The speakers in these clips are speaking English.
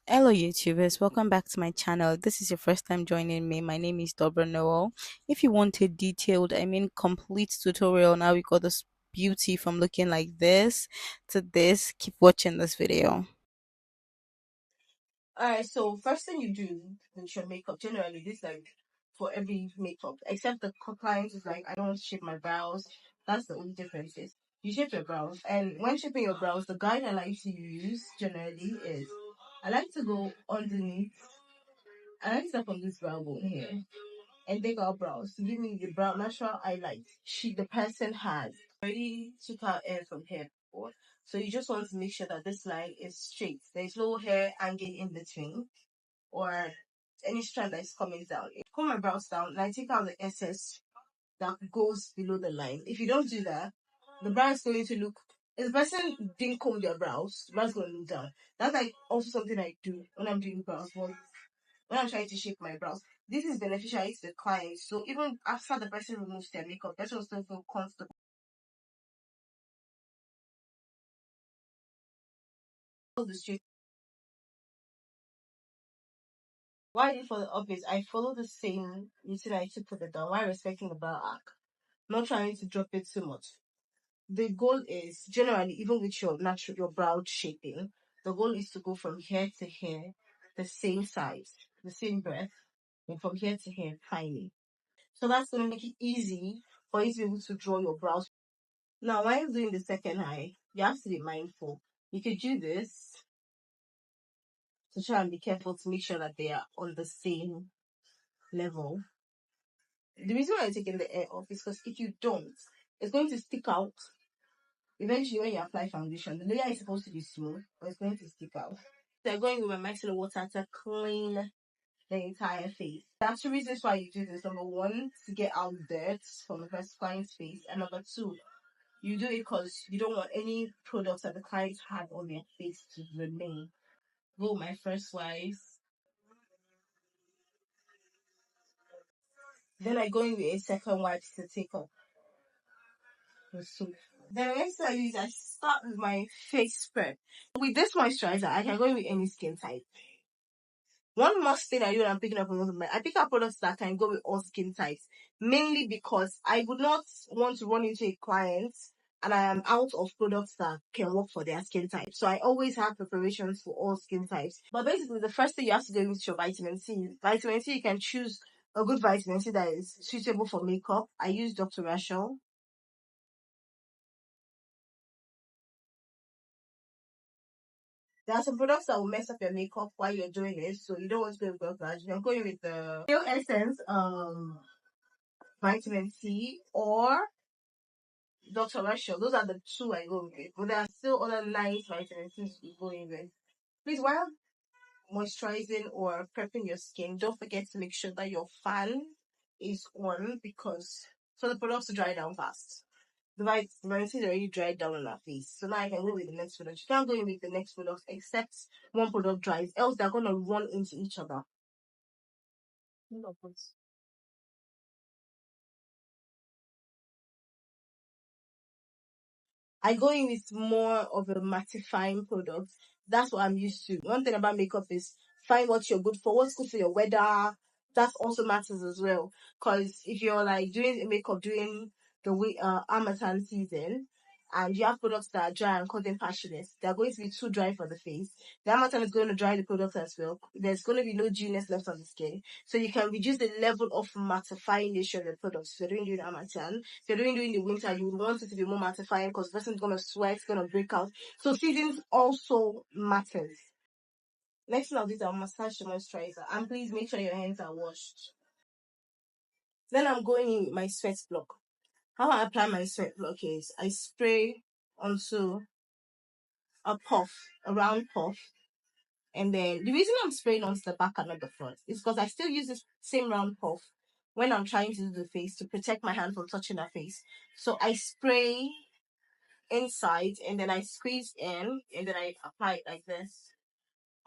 Hello YouTubers, welcome back to my channel. This is your first time joining me. My name is Dobra Noel. If you want a detailed, complete tutorial on how we got this beauty from looking like this to this, keep watching this video. Alright, so first thing you do with your makeup, generally, this like for every makeup, except the client is like, I don't want to shape my brows. That's the only difference is you shape your brows. And when shaping your brows, the guide I like to use generally is I like to go underneath. I like to start from this brow bone here and take out brows to give me the brow natural highlight the person has. Already took out hair from here before. So you just want to make sure that this line is straight. There's no hair hanging in between or any strand that is coming down. I comb my brows down and I take out the excess that goes below the line. If you don't do that, the brow is going to look. If the person didn't comb their brows, the brow is going to look down. That's like also something I do when I'm doing brows. But when I'm trying to shape my brows, this is beneficial to the client. So even after the person removes their makeup, the person will still feel comfortable. The straight. Why I did for the up is I follow the same routine I took for the down while respecting the brow arc, not trying to drop it too much. The goal is generally, even with your brow shaping, the goal is to go from here to here, the same size, the same breadth, and from here to here, tiny. So that's going to make it easy for you to be able to draw your brows. Now, while you're doing the second eye, you have to be mindful. You could do this to try and be careful to make sure that they are on the same level. The reason why I'm taking the air off is because if you don't, it's going to stick out. Eventually, when you apply foundation, the layer is supposed to be smooth, but it's going to stick out. So I'm going with my micellar water to clean the entire face. That's the reasons why you do this. Number one, to get out dirt from the first client's face. And number two, you do it because you don't want any products that the clients had on their face to remain. Go my first wise. Then I go in with a second wipe to take off the soap. Then the next thing I use, I start with my face prep. With this moisturizer, I can go in with any skin type. One must thing I do when I'm picking up products, I pick up products that can go with all skin types, mainly because I would not want to run into a client and I am out of products that can work for their skin type. So I always have preparations for all skin types. But basically, the first thing you have to do is your vitamin C. Vitamin C, you can choose a good vitamin C that is suitable for makeup. I use Dr. Rachel. There are some products that will mess up your makeup while you're doing it, so you don't want to go with Dr. You're going with the Real Essence, vitamin C or Dr. Rachel. Those are the two I go with. But there are still other nice vitamin C's you go in with. Please, while moisturizing or prepping your skin, don't forget to make sure that your fan is on because for the products to dry down fast. The vitamin C is already dried down on our face. So now I can go with the next product. You can't go in with the next product except one product dries, else they're gonna run into each other. No, please. I go in with more of a mattifying product. That's what I'm used to. One thing about makeup is find what you're good for, what's good for your weather. That also matters as well. Because if you're like doing makeup during the Harmattan season and you have products that are dry and contain passionate, they're going to be too dry for the face. The Harmattan is going to dry the product as well. There's going to be no dewiness left on the skin. So you can reduce the level of mattifying nature of the products. If you're doing during Harmattan, if you're doing during the winter, you would want it to be more mattifying because the person's gonna sweat, it's gonna break out. So seasons also matters. Next thing I'll do is I'll massage the moisturizer. And please make sure your hands are washed. Then I'm going in with my sweat block. How I apply my sweat block is I spray onto a puff, a round puff. And then the reason I'm spraying onto the back and not the front is because I still use this same round puff when I'm trying to do the face to protect my hand from touching her face. So I spray inside and then I squeeze in and then I apply it like this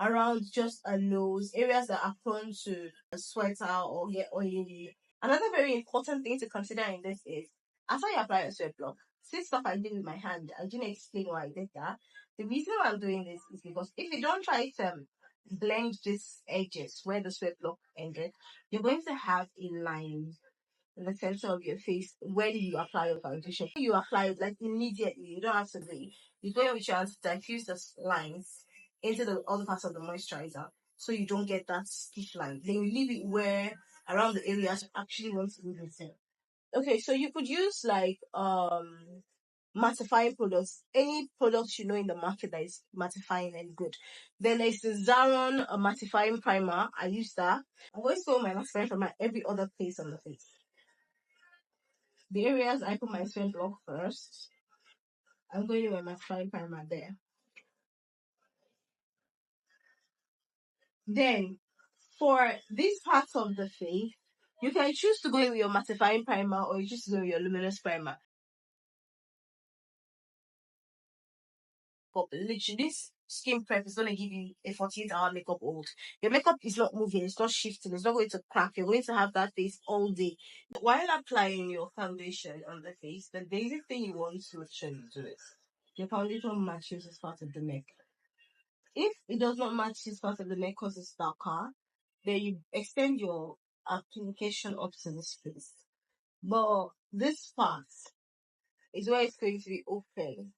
around just a nose, areas that are prone to a sweater or get oily. Another very important thing to consider in this is after you apply a sweat block, see stuff I did with my hand. I didn't explain why I did that. The reason why I'm doing this is because if you don't try it blend these edges where the sweat block ended, you're going to have a line in the center of your face. Where do you apply your foundation? You apply it like immediately. You don't have to wait. You go in with your hands to diffuse the lines into the other parts of the moisturizer, so you don't get that stiff line. Then you leave it where around the areas you actually want to leave it in. Okay, so you could use like mattifying products, any products you know in the market that is mattifying and good. Then there's the Zaron mattifying primer. I use that. I'm going to go my mattifying primer every other place on the face. The areas I put my sweat block first, I'm going to my mattifying primer there. Then for these parts of the face, you can choose to go in with your mattifying primer or you choose to go with your luminous primer. Literally, this skin prep is going to give you a 48-hour makeup hold. Your makeup is not moving, it's not shifting, it's not going to crack. You're going to have that face all day. While applying your foundation on the face, the basic thing you want to make sure you do is your foundation matches this part of the neck. If it does not match this part of the neck because it's darker, then you extend your application up to this face. But this part is where it's going to be open.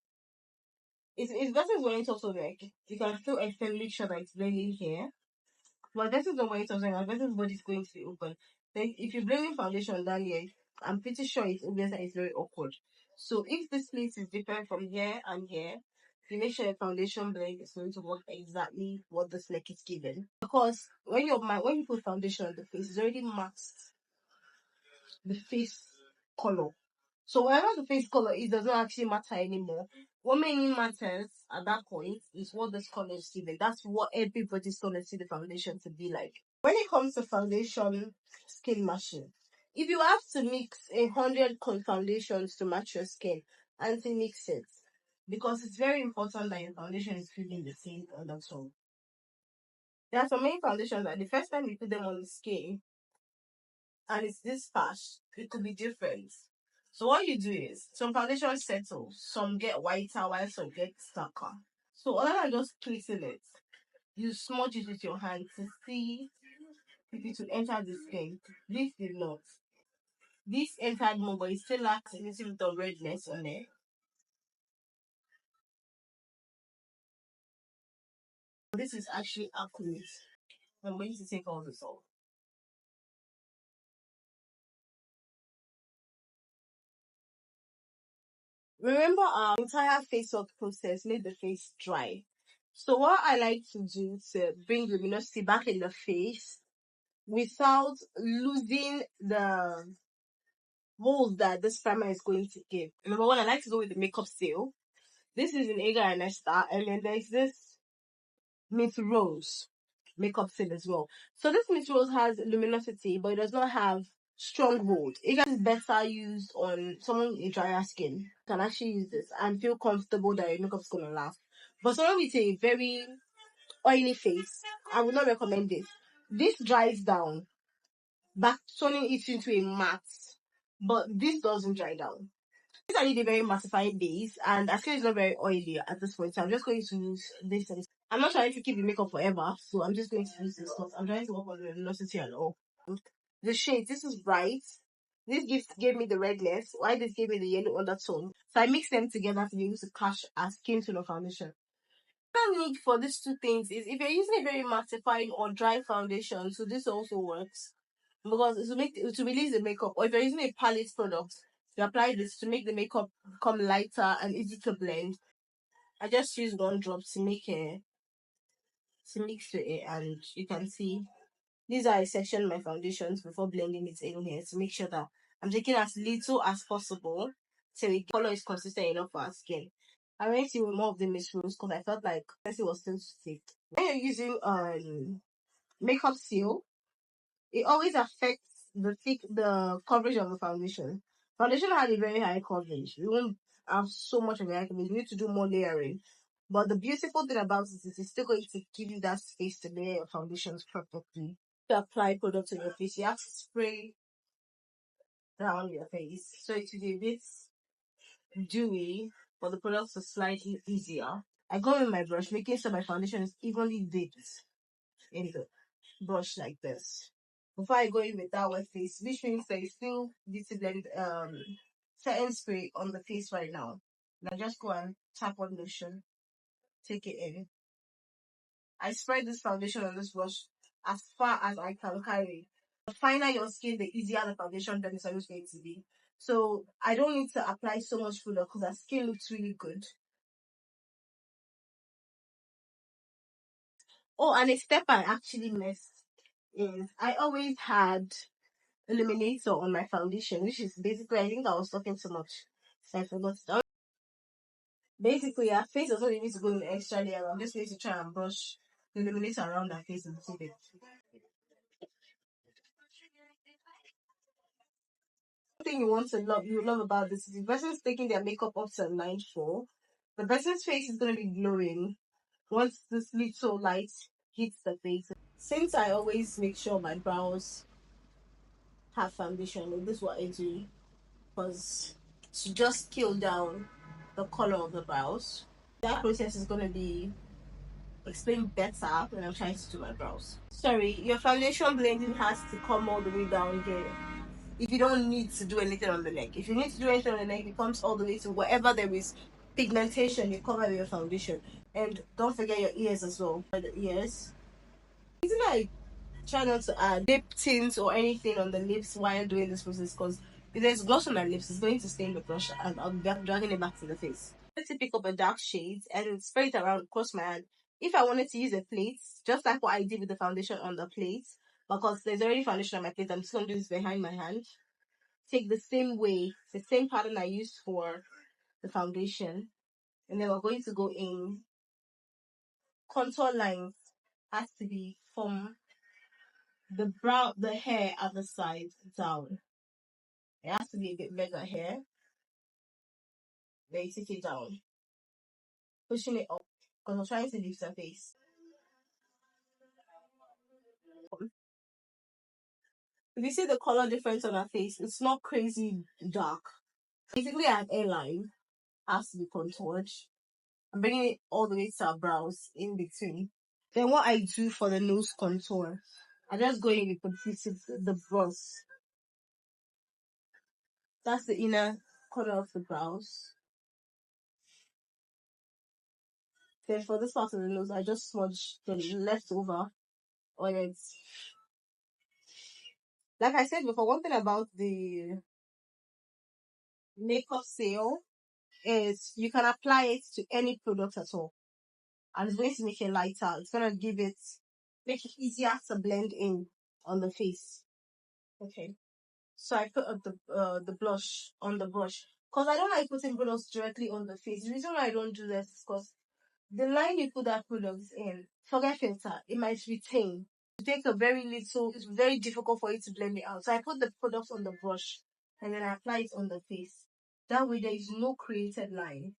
It's better when it's also like you can still extend, make sure that it's blending here. But this is the way it's also like this body is going to be open. Then if you're blending foundation down here, I'm pretty sure it's obvious that it's very awkward. So if this place is different from here and here, you make sure your foundation blend is going to work exactly what this neck is given. Because when you put foundation on the face, it's already masked the face color. So whatever the face color is does not actually matter anymore. What mainly matters at that point is what this color is giving. That's what everybody's gonna see the foundation to be like. When it comes to foundation skin matching, if you have to mix 100 foundations to match your skin, anti-mix it. Because it's very important that your foundation is feeling the same on the tone. There are so many foundations that the first time you put them on the skin, and it's this patch, it could be different. So what you do is some foundations settle, some get whiter while some get darker. So other than just placing it, you smudge it with your hand to see if it will enter the skin. This did not. This entered more, but it still lacks a little bit of redness on it. This is actually accurate. I'm going to take all this off. Remember, our entire face work process made the face dry. So what I like to do to bring luminosity back in the face without losing the hold that this primer is going to give. Number one, I like to go with the makeup seal. This is in Agar and Esther, and then there's this Miss Rose makeup seal as well. So this Miss Rose has luminosity, but it does not have strong hold. Agar is better used on someone with drier skin. You can actually use this and feel comfortable that your makeup's gonna last. But someone with a very oily face, I would not recommend this. This dries down, back turning it into a matte, but this doesn't dry down. This I need a very mattifying base, and as skin is not very oily at this point, so I'm just going to use this. I'm not trying to keep the makeup forever, so I'm just going to use this because I'm trying to work on the luminosity and all. The shade, this is bright. This gave me the redness, while this gave me the yellow undertone. So I mixed them together to be able to catch as skin tone of foundation. Need for these two things is if you're using a very mattifying or dry foundation, so this also works because to release the makeup, or if you're using a palette product, you apply this to make the makeup become lighter and easy to blend. I just use one drop to make it to mix with it, and you can see these are I section my foundations before blending it in here to make sure that I'm taking as little as possible so the color is consistent enough for our skin. I went to more of the Miss Rose because I felt like it was still thick. When you're using makeup seal, it always affects the coverage of the foundation. Foundation had a very high coverage. We won't have so much of a high coverage. We need to do more layering. But the beautiful thing about it is it's still going to give you that space to layer your foundations perfectly. To apply product on your face, you have to spray down your face. So it will be a bit dewy, but the products are slightly easier. I go with my brush, making sure my foundation is evenly dipped in the brush like this. Before I go in with that wet face, which means there is still beauty blend setting spray on the face right now. Now just go and tap on lotion, take it in. I spread this foundation on this brush as far as I can carry. The finer your skin, the easier the foundation then is always going to be. So I don't need to apply so much product because our skin looks really good. Oh, and a step I actually missed is I always had illuminator on my foundation, which is basically, I think I was talking too much, so I forgot. Basically, our face doesn't need to go in the extra layer. I'm just going to try and brush the illuminator around our face a little bit. Thing you love about this is the person's taking their makeup up to a 9-4. The person's face is going to be glowing once this little light hits the face. Since I always make sure my brows have foundation, this is what I do, because to just kill down the color of the brows. That process is going to be explained better when I'm trying to do my brows. Sorry, your foundation blending has to come all the way down here. If you don't need to do anything on the neck. If you need to do anything on the neck, it comes all the way to wherever there is pigmentation, you cover with your foundation. And don't forget your ears as well. The ears. Isn't like try not to add lip tints or anything on the lips while doing this process, because if there's gloss on my lips, it's going to stain the brush and I'll be dragging it back to the face. I to pick up a dark shade and spread it around across my hand. If I wanted to use a plate, just like what I did with the foundation on the plate, because there's already foundation on my plate, I'm just going to do this behind my hand. Take the same way, the same pattern I used for the foundation, and then we're going to go in. Contour lines has to be from the hair at the side down. It has to be a bit bigger here. Then you take it down, pushing it up because I'm trying to lift the face. If you see the color difference on her face, it's not crazy dark. Basically, I have airline has to be contoured. I'm bringing it all the way to her brows in between. Then what I do for the nose contour, I just go in with the brush. That's the inner corner of the brows. Then for this part of the nose, I just smudge the leftover on it. Like I said before, one thing about the makeup seal is you can apply it to any product at all. And it's going to make it lighter. It's going to make it easier to blend in on the face. Okay. So I put the blush on the brush. Because I don't like putting products directly on the face. The reason why I don't do this is because the line you put that product in, forget filter, it might retain. It takes a very little, it's very difficult for you to blend it out. So I put the product on the brush and then I apply it on the face. That way there is no created line.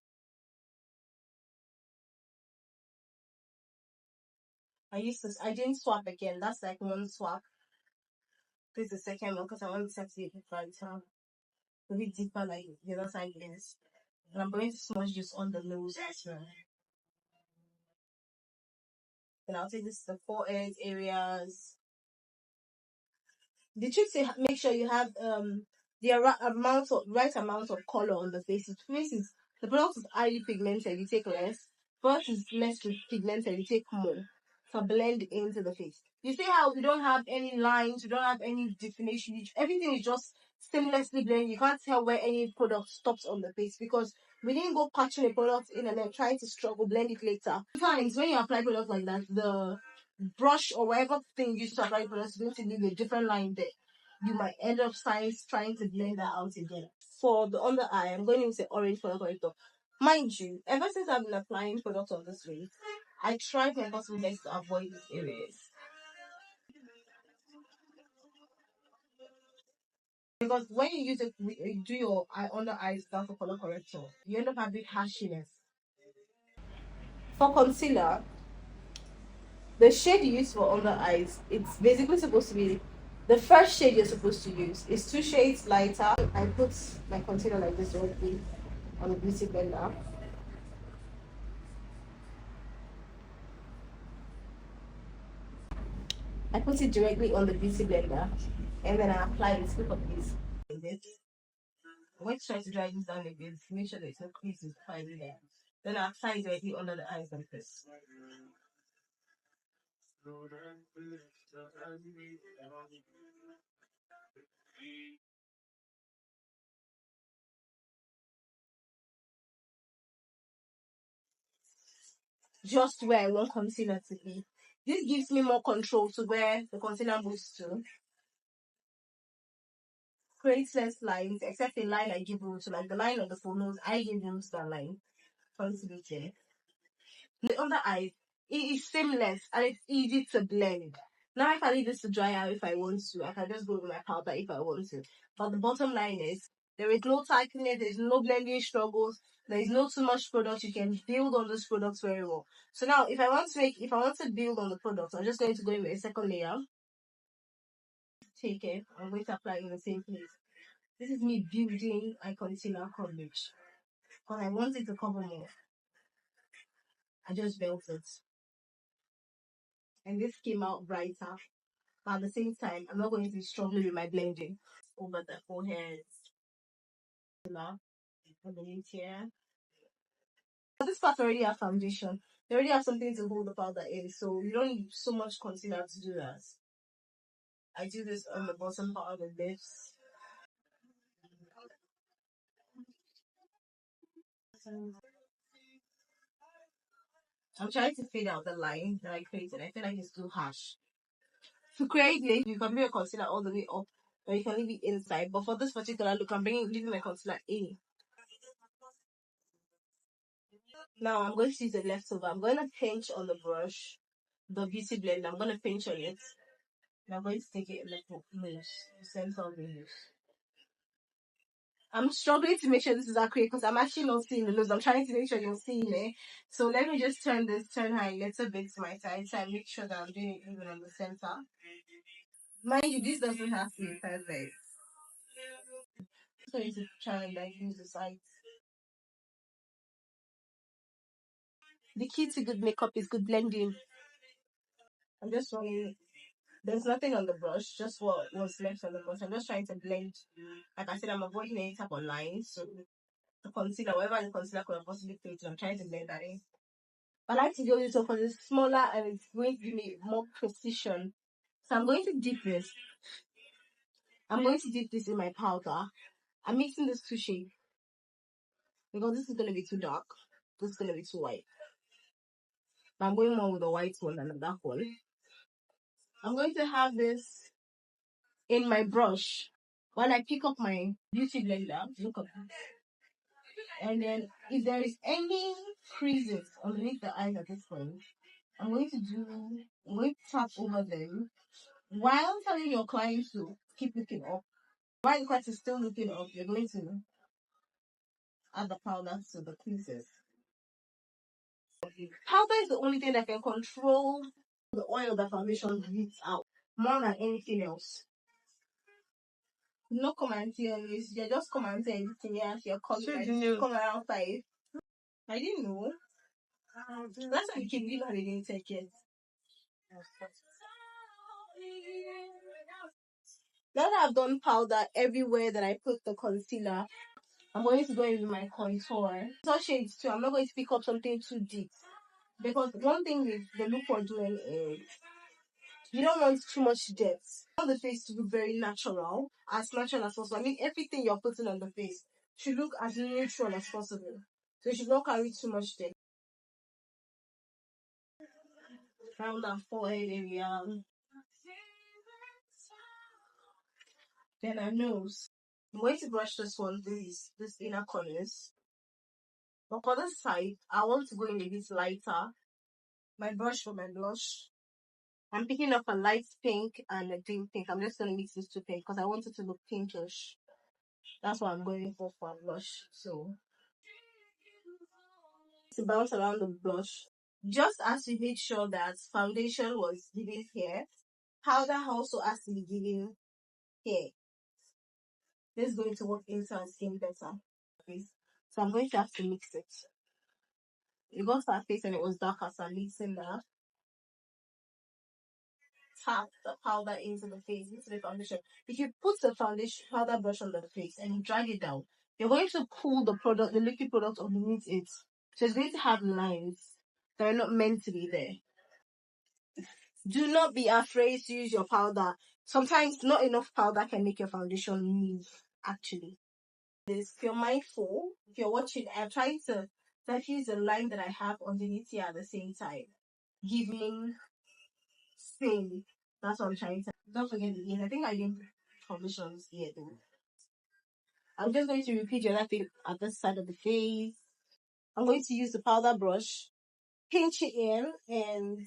I didn't swap again. That's like one swap. This is the second one because I want to set it brighter. A bit deeper like the other side is. And I'm going to smudge this on the nose as well. Then I'll take this to the forehead areas. The trick is make sure you have the right amount of color on the face. If the product is highly pigmented, you take less. First is less pigmented, you take more. So blend into the face. You see how we don't have any lines, we don't have any definition. Everything is just seamlessly blended. You can't tell where any product stops on the face because we didn't go patching a product in and then trying to struggle blend it later. Sometimes when you apply products like that, the brush or whatever thing you use to apply product is going to leave a different line there. You might end up trying to blend that out again. For the under eye, I'm going to use the orange color corrector. Mind you, ever since I've been applying products on this way, I try my possible best to avoid these areas. Because when you use it, you do your under eye stuff for color corrector, you end up having harshiness. For concealer, the shade you use for under eyes, it's basically supposed to be the first shade you're supposed to use is 2 shades lighter. I put my concealer like this already on the beauty blender. I put it directly on the beauty blender, and then I apply this. Look at this. I'm going to try to dry this down a bit. Make sure there's no creases finally there. Then I apply it directly under the eyes like this. Just where I want concealer to be. This gives me more control to where the concealer moves to. Creates less lines, except the line I give room to, like the line on the full nose, I give room to that line. There. The under eyes, it is seamless and it's easy to blend. Now, if I need this to dry out, if I want to, I can just go with my powder if I want to. But the bottom line is, there is no tightening, there is no blending struggles, there is no too much product. You can build on those products very well. So now, if I want to build on the product, I'm just going to go in with a second layer. Take it. I'm going to apply it in the same place. This is me building my concealer coverage. Because I want it to cover more. I just built it. And this came out brighter. But at the same time, I'm not going to be struggling with my blending over the forehead, underneath here. But this part already have foundation. They already have something to hold the powder in, so you don't need so much concealer to do that. I do this on the bottom part of the lips. I'm trying to fade out the line that I created. I feel like it's too harsh. To create this, you can bring your concealer all the way up, or you can leave it inside. But for this particular look, leaving my concealer in. Now I'm going to use the leftover. I'm going to pinch on the brush, the beauty blend. I'm going to pinch on it. And I'm going to take it in the nose, the center of the nose. I'm struggling to make sure this is accurate because I'm actually not seeing the nose. I'm trying to make sure you're seeing it. So let me just turn her a little bit to my side so I make sure that I'm doing it even on the center. Mind you, this doesn't have to be perfect. So you try and like use the sides. The key to good makeup is good blending. I'm just trying. There's nothing on the brush, just what was left on the brush. I'm just trying to blend. Like I said, I'm avoiding any type of lines. So the concealer, whatever the concealer could have possibly created, I'm trying to blend that in. I like to go this one because it's smaller and it's going to give me more precision. So I'm going to dip this. I'm going to dip this in my powder. I'm mixing this two shades because this is going to be too dark. This is going to be too white. But I'm going more with the white one than the dark one. I'm going to have this in my brush while I pick up my beauty blender. Look at that. And then if there is any creases underneath the eyes at this point, I'm going to tap over them while telling your client to keep looking up. While the client is still looking up, you're going to add the powder to the creases. Powder is the only thing that can control the oil that foundation leaks out more than anything else. No comment here, Miss. You just comment anything else. Your comment. Come around 5. I didn't know. That's why I keep you I didn't take it. Now that I've done powder everywhere that I put the concealer, I'm going to go in with my contour. Contour shades too. I'm not going to pick up something too deep. Because one thing with the look we're doing is you don't want too much depth. You want the face to look very natural as possible. I mean, everything you're putting on the face should look as neutral as possible. So you should not carry too much depth. Around that forehead area. Then our nose. I'm going to brush this one, this inner corners. But for this side, I want to go in a bit lighter. My brush for my blush. I'm picking up a light pink and a deep pink. I'm just going to mix these two pink because I want it to look pinkish. That's what I'm going for a blush. So, to bounce around the blush. Just as we made sure that foundation was given here, powder also has to be given here. This is going to work into our skin better. So I'm going to have to mix it. It got to our face and it was darker, so I'm mixing that. tap the powder into the face, into the foundation. If you put the foundation powder brush on the face and you drag it down, you're going to pull the product, the liquid product underneath it. So it's going to have lines that are not meant to be there. Do not be afraid to use your powder. Sometimes not enough powder can make your foundation move, actually. If you're mindful, if you're watching, I'm trying to diffuse the line that I have underneath here at the same time, giving same. That's what I'm trying to. Don't forget the ears. I think I did foundations here though. I'm just going to repeat the other thing at this side of the face. I'm going to use the powder brush, pinch it in, and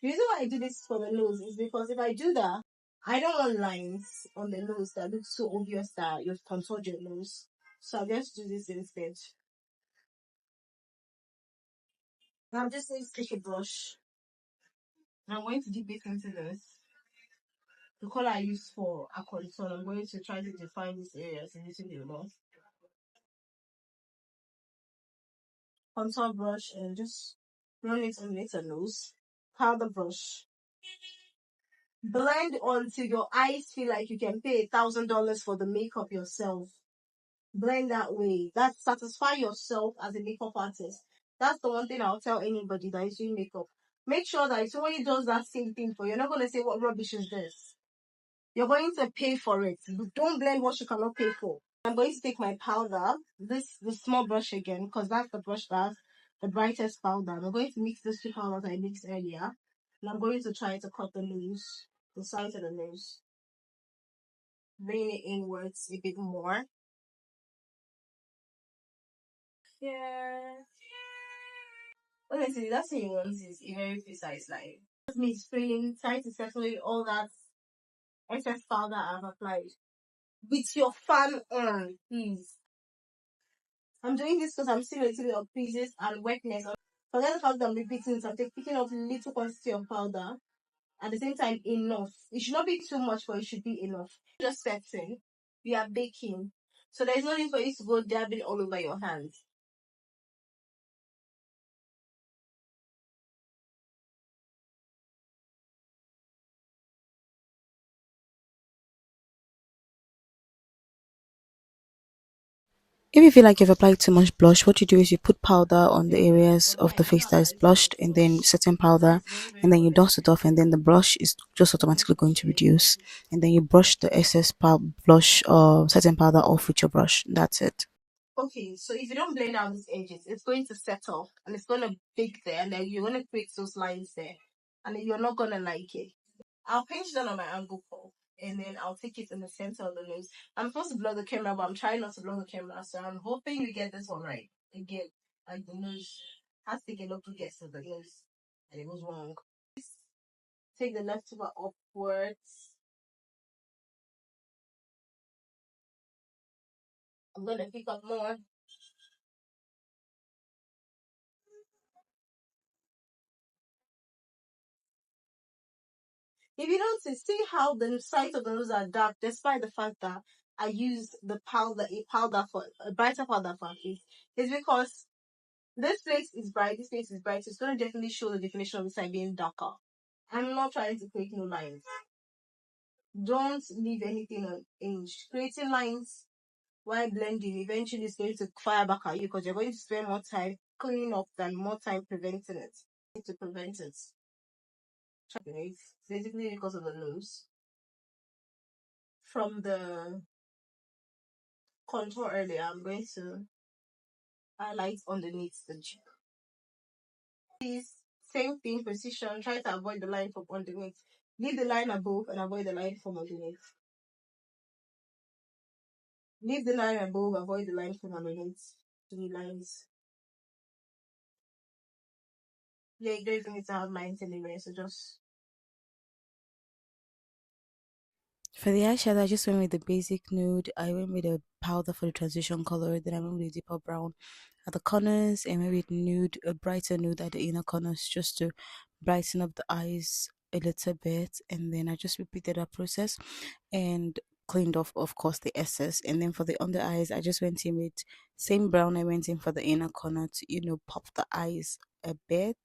the reason why I do this for the nose is because if I do that, I don't want lines on the nose that look so obvious that you've contoured your nose. So I'll just do this instead. Now I'm just going to take a brush. And I'm going to dip it into this. The color I use for a contour, I'm going to try to define these areas a little bit more. Contour brush and just run it underneath the nose. Powder brush. Blend until your eyes feel like you can pay $1,000 for the makeup yourself. Blend that way. That satisfy yourself as a makeup artist. That's the one thing I'll tell anybody that is doing makeup. Make sure that if somebody does that same thing for you, you're not going to say, what rubbish is this? You're going to pay for it. Don't blend what you cannot pay for. I'm going to take my powder, the small brush again, because that's the brush that's the brightest powder. I'm going to mix these two powders I mixed earlier. And I'm going to try to cut the nose, the sides of the nose. Bring it inwards a bit more. Yeah. Honestly, that's what you want is a very precise line. That's me spraying, trying to settle in all that excess powder I've applied. With your fan on, please. I'm doing this because I'm seeing a little bit of creases and wetness. Forget the fact that I'm repeating it. I'm picking up little quantity of powder. At the same time, enough. It should not be too much, but it should be enough. Just setting. We are baking. So there's no need for you to go dabbing all over your hands. If you feel like you've applied too much blush, what you do is you put powder on the areas of the face that is blushed, and then setting powder, and then you dust it off, and then the blush is just automatically going to reduce, and then you brush the excess blush or setting powder off with your brush. That's it. Okay, so if you don't blend out these edges, it's going to settle and it's going to bake there, and then you're going to create those lines there, and you're not going to like it. I'll pinch down on my angle pole and then I'll take it in the center of the nose. I'm supposed to blow the camera, but I'm trying not to blow the camera, so I'm hoping you get this one right. Again, like the nose has to get up to get to the nose, and it was wrong. Take the leftover upwards. I'm gonna pick up more. If you notice, see how the sides of the nose are dark, despite the fact that I used a brighter powder for it. It's because this place is bright, this place is bright, so it's going to definitely show the definition of the side being darker. I'm not trying to create no lines. Don't leave anything on inch. Creating lines while blending eventually is going to fire back at you because you're going to spend more time cleaning up than more time preventing it. To prevent it. Basically because of the nose. From the contour earlier, I'm going to highlight underneath the cheek. Please, same thing, precision. Try to avoid the line from underneath. Leave the line above and avoid the line from underneath. Leave the line above, avoid the line from underneath. Three lines. Yeah, you don't need to have lines anyway, so just. For the eyeshadow, I just went with the basic nude. I went with a powder for the transition color. Then I went with a deeper brown at the corners, and maybe nude, a brighter nude at the inner corners, just to brighten up the eyes a little bit. And then I just repeated that process and cleaned off, of course, the excess. And then for the under eyes, I just went in with same brown. I went in for the inner corner to pop the eyes a bit,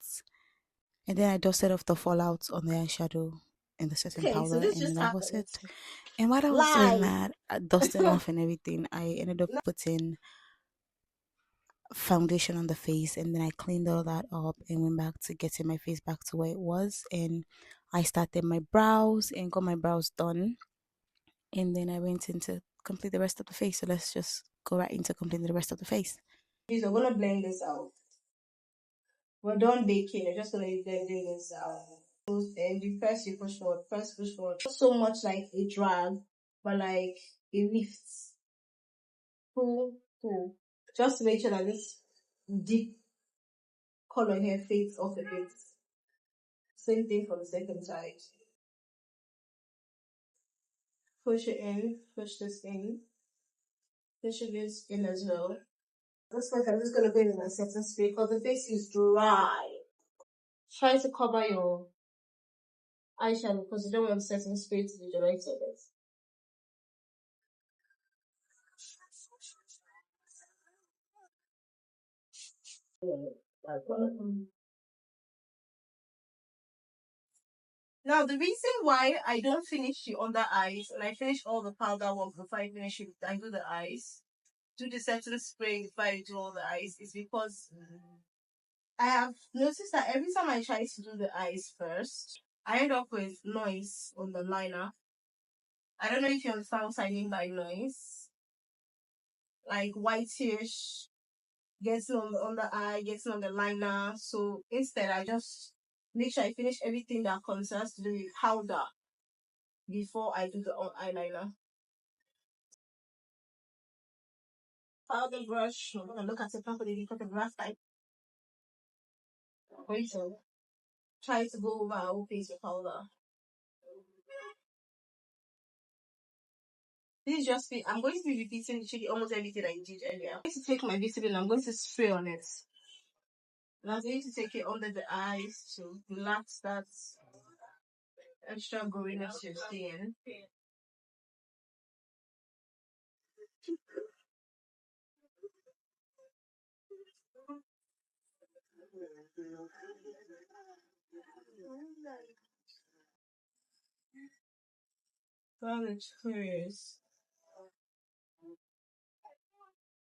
and then I dusted off the fallout on the eyeshadow. in the setting Okay, so powder, this and then just that was happened. it. And while I was doing Lie. that, dusting off and everything, I ended up putting foundation on the face, and then I cleaned all that up and went back to getting my face back to where it was. And I started my brows and got my brows done, and then I went into complete the rest of the face. So let's just go right into completing the rest of the face. We're gonna blend this out. We're done baking. We're just gonna be blending this out. And you press, you push forward, press, push forward. Not so much like a drag, but like a lift. Pull, pull. Just to make sure that this deep color here fades off a bit. Same thing for the second side. Push it in, push this in, push this in as well. This one, I'm just gonna go in a certain spray because the face is dry. Try to cover your eyeshadow because you don't want certain spray to be the right of it. Now, the reason why I don't finish the under eyes and I finish all the powder work before I finish it, I do the eyes, do the setting spray before I do all the eyes, is because I have noticed that every time I try to do the eyes first, I end up with noise on the liner. I don't know if you understand what I mean by noise. Like whitish, getting on the eye, getting on the liner. So instead, I just make sure I finish everything that concerns to do with powder before I do the eyeliner. Powder brush. I'm gonna look at it properly because the last time going to try to go over our whole face with powder. This is just me. I'm going to be repeating literally almost everything I did earlier. I'm going to take my Vaseline and I'm going to spray on it. And I'm going to take it under the eyes to relax that extra growiness you're seeing. Around the tears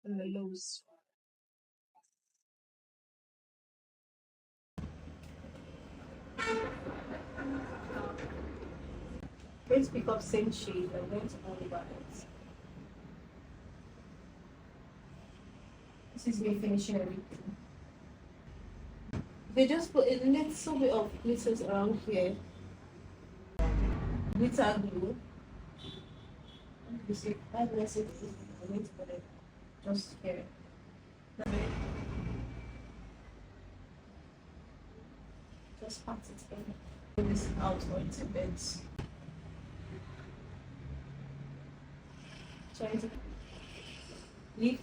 and the nose. I'm going to pick up same shade. I'm going to go over it. This is me finishing everything. They just put a little bit of glitters around here. Glitter glue. You see, I'm going to put it just here. Just pat it in. Pull this out onto bits. Trying to lift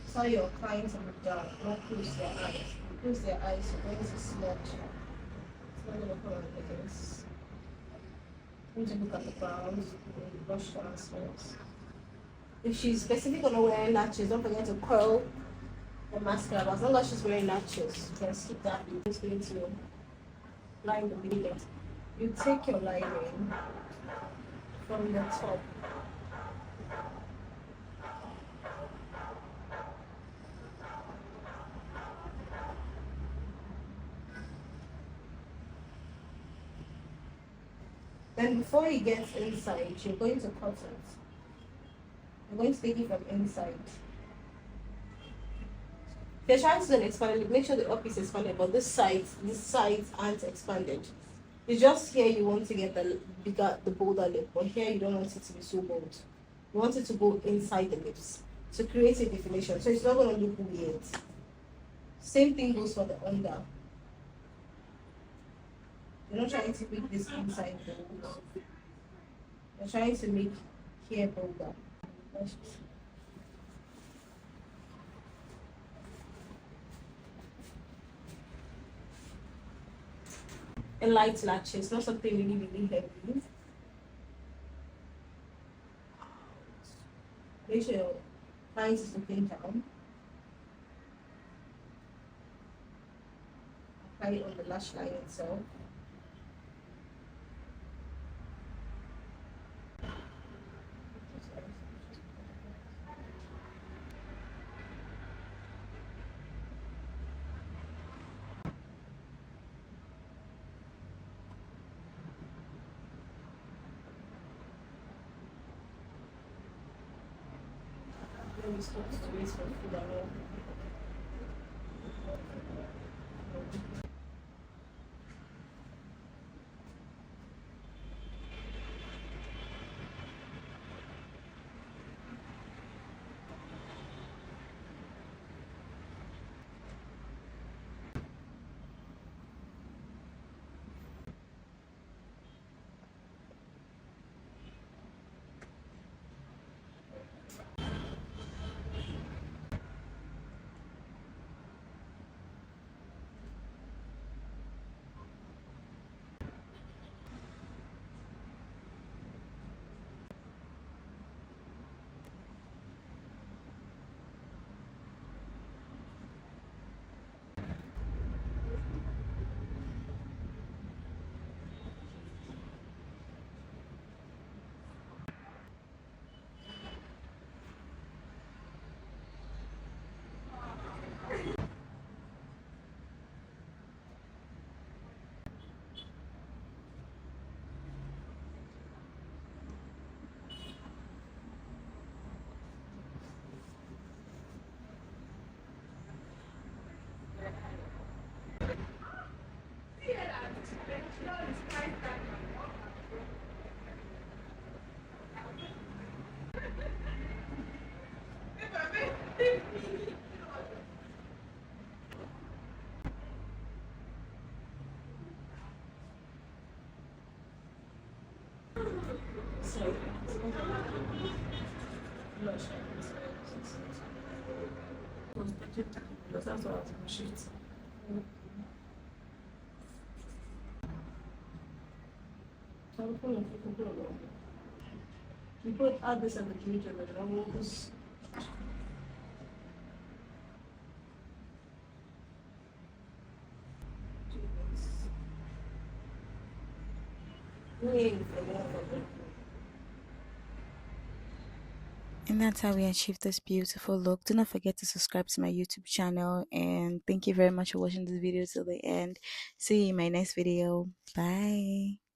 so your clients on the down, not close their eyes. Close their eyes, you're going to smudge. It's not going to come on like this. You need to look at the brows and brush transfers. If she's specifically gonna wear lashes, don't forget to curl the mascara. But as long as she's wearing lashes, you can skip that. You're just going to line the beginning. You take your lining from the top. Then before you get inside, you're going to cut it. You're going to take it from inside. If you're trying to do an expanded lip, make sure the up is expanded, but these sides aren't expanded. It's just here you want to get the bigger, the bolder lip, but here you don't want it to be so bold. You want it to go inside the lips to create a definition, so it's not going to look weird. Same thing goes for the under. You're not trying to make this inside bold. You're trying to make here bolder. A light lashes, not something really heavy. Make sure your client is looking down. Apply it on the lash line itself. we stopped to wait for food and all. So, I'm not sure. That's what I was going to shoot. I'm pulling for the you put add this at the computer, but I will just. And that's how we achieve this beautiful look. Do not forget to subscribe to my YouTube channel, and thank you very much for watching this video till the end. See you in my next video. Bye.